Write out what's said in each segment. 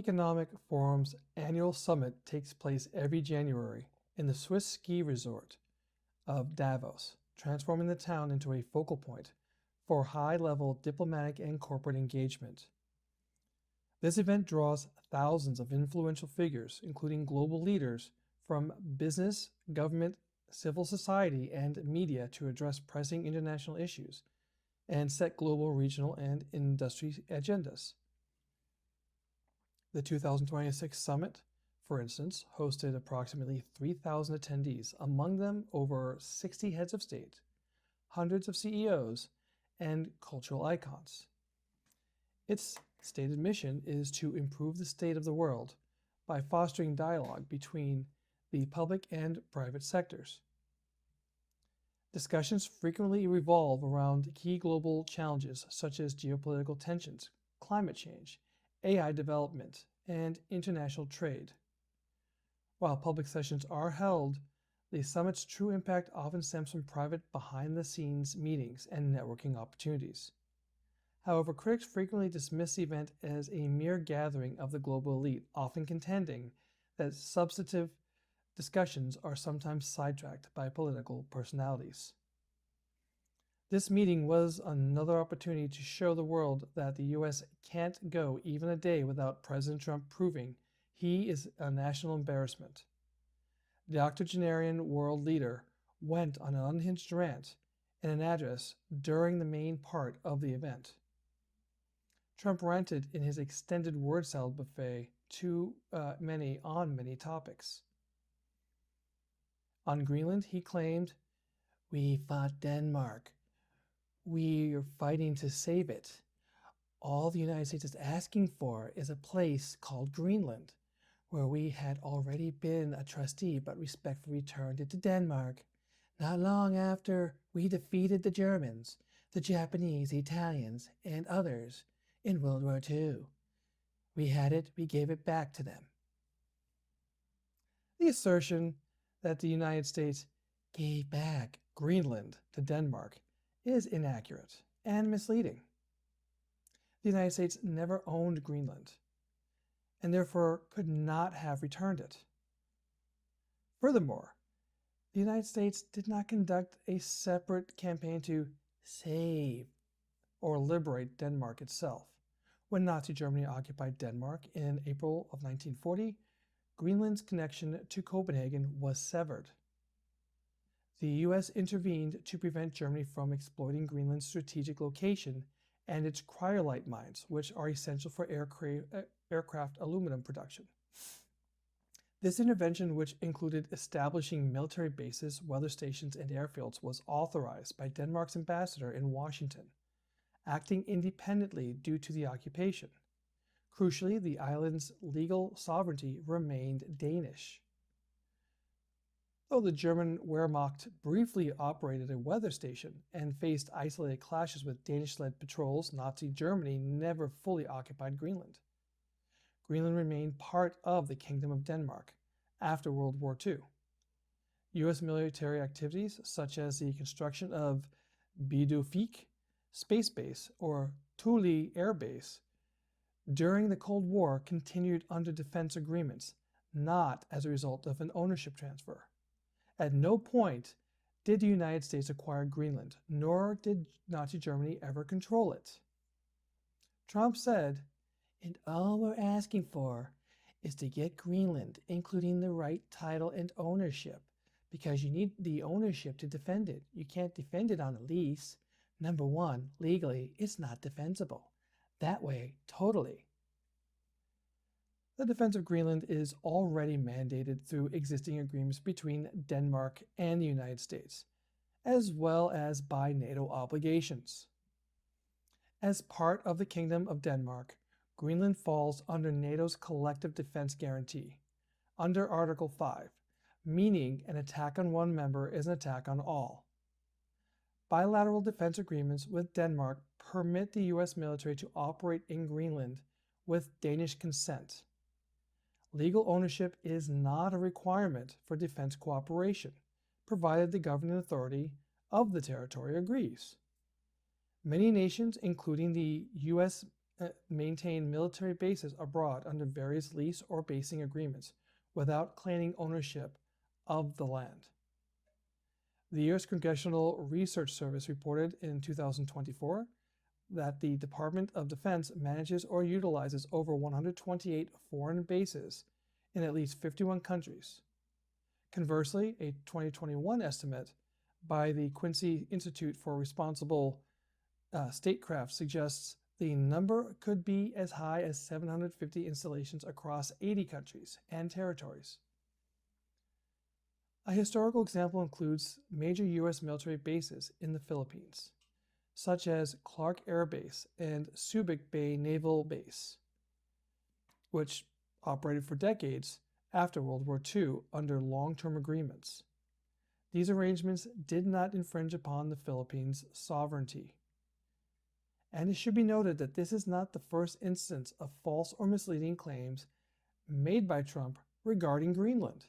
Economic Forum's annual summit takes place every January in the Swiss ski resort of Davos, transforming the town into a focal point for high-level diplomatic and corporate engagement. This event draws thousands of influential figures, including global leaders from business, government, civil society, and media to address pressing international issues and set global, regional, and industry agendas. The 2026 summit, for instance, hosted approximately 3,000 attendees, among them over 60 heads of state, hundreds of CEOs, and cultural icons. Its stated mission is to improve the state of the world by fostering dialogue between the public and private sectors. Discussions frequently revolve around key global challenges such as geopolitical tensions, climate change, AI development, and international trade. While public sessions are held, the summit's true impact often stems from private behind-the-scenes meetings and networking opportunities. However, critics frequently dismiss the event as a mere gathering of the global elite, often contending that substantive discussions are sometimes sidetracked by political personalities. This meeting was another opportunity to show the world that the U.S. can't go even a day without President Trump proving he is a national embarrassment. The octogenarian world leader went on an unhinged rant in an address during the main part of the event. Trump ranted in his extended word salad buffet on many topics. On Greenland, he claimed, "We fought Denmark. We're fighting to save it. All the United States is asking for is a place called Greenland, where we had already been a trustee but respectfully returned it to Denmark, not long after we defeated the Germans, the Japanese, the Italians, and others in World War II. We had it, we gave it back to them." The assertion that the United States gave back Greenland to Denmark is inaccurate and misleading. The United States never owned Greenland and therefore could not have returned it. Furthermore, the United States did not conduct a separate campaign to save or liberate Denmark itself. When Nazi Germany occupied Denmark in April of 1940, Greenland's connection to Copenhagen was severed. The U.S. intervened to prevent Germany from exploiting Greenland's strategic location and its cryolite mines, which are essential for aircraft aluminum production. This intervention, which included establishing military bases, weather stations, and airfields, was authorized by Denmark's ambassador in Washington, acting independently due to the occupation. Crucially, the island's legal sovereignty remained Danish. Though the German Wehrmacht briefly operated a weather station and faced isolated clashes with Danish-led patrols, Nazi Germany never fully occupied Greenland. Greenland remained part of the Kingdom of Denmark after World War II. U.S. military activities, such as the construction of Bidufik Space Base or Thule Air Base during the Cold War, continued under defense agreements, not as a result of an ownership transfer. At no point did the United States acquire Greenland, nor did Nazi Germany ever control it. Trump said, "And all we're asking for is to get Greenland, including the right title and ownership, because you need the ownership to defend it. You can't defend it on a lease. Number one, legally, it's not defensible. That way, totally." The defense of Greenland is already mandated through existing agreements between Denmark and the United States, as well as by NATO obligations. As part of the Kingdom of Denmark, Greenland falls under NATO's collective defense guarantee, under Article 5, meaning an attack on one member is an attack on all. Bilateral defense agreements with Denmark permit the U.S. military to operate in Greenland with Danish consent. Legal ownership is not a requirement for defense cooperation, provided the governing authority of the territory agrees. Many nations, including the U.S. maintain military bases abroad under various lease or basing agreements without claiming ownership of the land. The U.S. Congressional Research Service reported in 2024 that the Department of Defense manages or utilizes over 128 foreign bases in at least 51 countries. Conversely, a 2021 estimate by the Quincy Institute for Responsible Statecraft suggests the number could be as high as 750 installations across 80 countries and territories. A historical example includes major U.S. military bases in the Philippines, such as Clark Air Base and Subic Bay Naval Base, which operated for decades after World War II under long-term agreements. These arrangements did not infringe upon the Philippines' sovereignty. And it should be noted that this is not the first instance of false or misleading claims made by Trump regarding Greenland.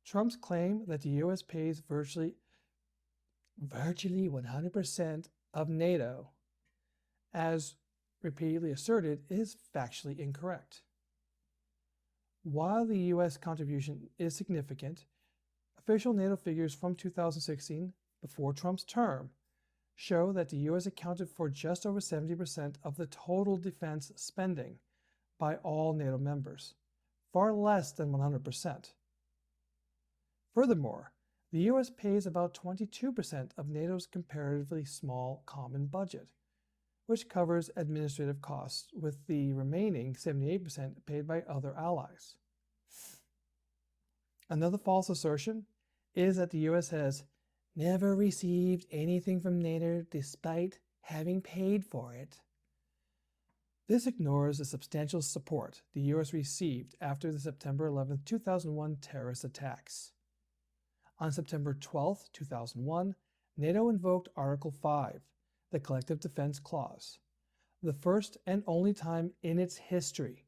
Trump's claim that the U.S. pays virtually 100% of NATO, as repeatedly asserted, is factually incorrect. While the U.S. contribution is significant, official NATO figures from 2016, before Trump's term, show that the U.S. accounted for just over 70% of the total defense spending by all NATO members, far less than 100%. Furthermore, the U.S. pays about 22% of NATO's comparatively small common budget, which covers administrative costs, with the remaining 78% paid by other allies. Another false assertion is that the U.S. has never received anything from NATO despite having paid for it. This ignores the substantial support the U.S. received after the September 11, 2001 terrorist attacks. On September 12, 2001, NATO invoked Article 5, the Collective Defense Clause, the first and only time in its history.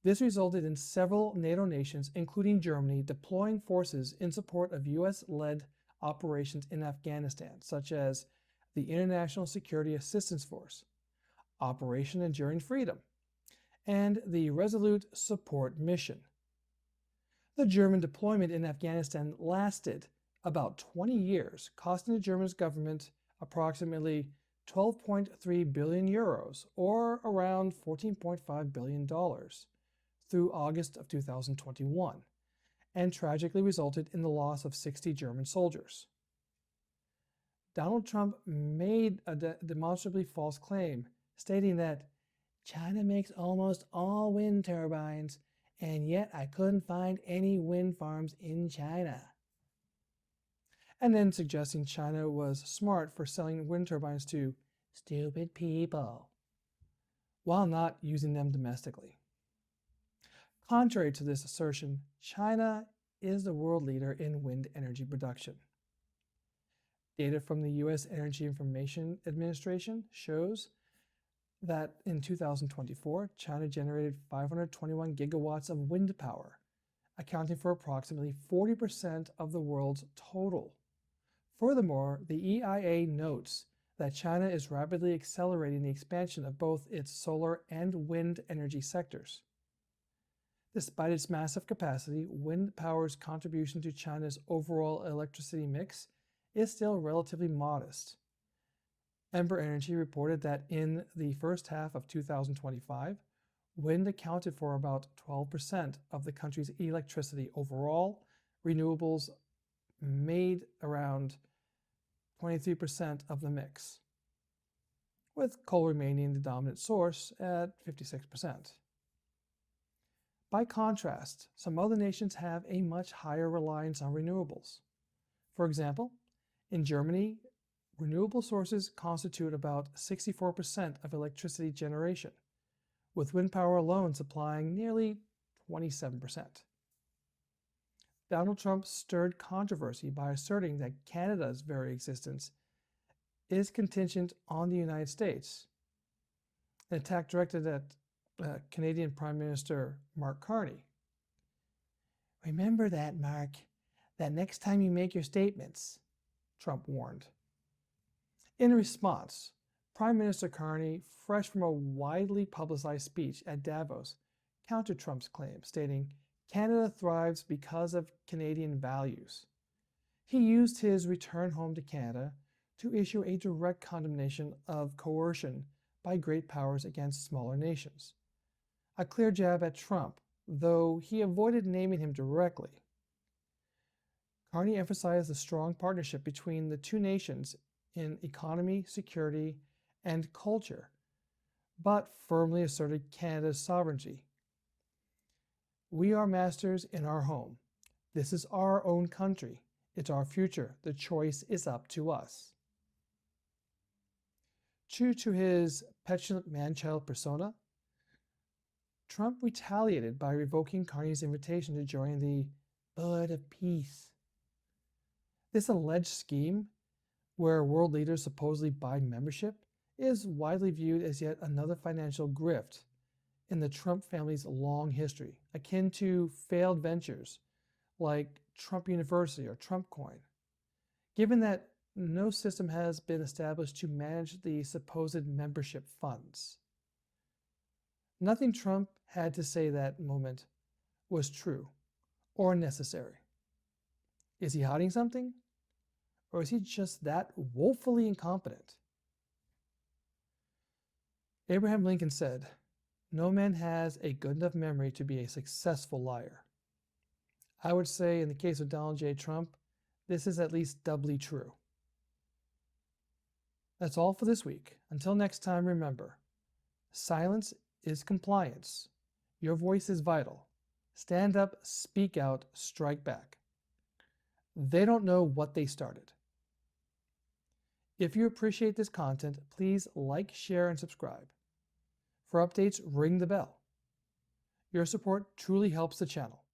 This resulted in several NATO nations, including Germany, deploying forces in support of U.S.-led operations in Afghanistan, such as the International Security Assistance Force, Operation Enduring Freedom, and the Resolute Support Mission. The German deployment in Afghanistan lasted about 20 years, costing the German government approximately 12.3 billion euros, or around $14.5 billion, through August of 2021, and tragically resulted in the loss of 60 German soldiers. Donald Trump made a demonstrably false claim, stating that China makes almost all wind turbines, and yet I couldn't find any wind farms in China. And then suggesting China was smart for selling wind turbines to stupid people, while not using them domestically. Contrary to this assertion, China is the world leader in wind energy production. Data from the U.S. Energy Information Administration shows that in 2024, China generated 521 gigawatts of wind power, accounting for approximately 40% of the world's total. Furthermore, the EIA notes that China is rapidly accelerating the expansion of both its solar and wind energy sectors. Despite its massive capacity, wind power's contribution to China's overall electricity mix is still relatively modest. Ember Energy reported that in the first half of 2025, wind accounted for about 12% of the country's electricity overall. Renewables made around 23% of the mix, with coal remaining the dominant source at 56%. By contrast, some other nations have a much higher reliance on renewables. For example, in Germany, renewable sources constitute about 64% of electricity generation, with wind power alone supplying nearly 27%. Donald Trump stirred controversy by asserting that Canada's very existence is contingent on the United States. An attack directed at Canadian Prime Minister Mark Carney. "Remember that, Mark, that next time you make your statements," Trump warned. In response, Prime Minister Carney, fresh from a widely publicized speech at Davos, countered Trump's claim, stating, "Canada thrives because of Canadian values." He used his return home to Canada to issue a direct condemnation of coercion by great powers against smaller nations. A clear jab at Trump, though he avoided naming him directly. Carney emphasized the strong partnership between the two nations in economy, security, and culture, but firmly asserted Canada's sovereignty. "We are masters in our home. This is our own country. It's our future. The choice is up to us." True to his petulant man-child persona, Trump retaliated by revoking Carney's invitation to join the Bud of Peace. This alleged scheme, where world leaders supposedly buy membership, is widely viewed as yet another financial grift in the Trump family's long history, akin to failed ventures like Trump University or Trump Coin. Given that no system has been established to manage the supposed membership funds, nothing Trump had to say that moment was true or necessary. Is he hiding something? Or is he just that woefully incompetent? Abraham Lincoln said, "No man has a good enough memory to be a successful liar." I would say in the case of Donald J. Trump, this is at least doubly true. That's all for this week. Until next time, remember, silence is compliance. Your voice is vital. Stand up, speak out, strike back. They don't know what they started. If you appreciate this content, please like, share, and subscribe. For updates, ring the bell. Your support truly helps the channel.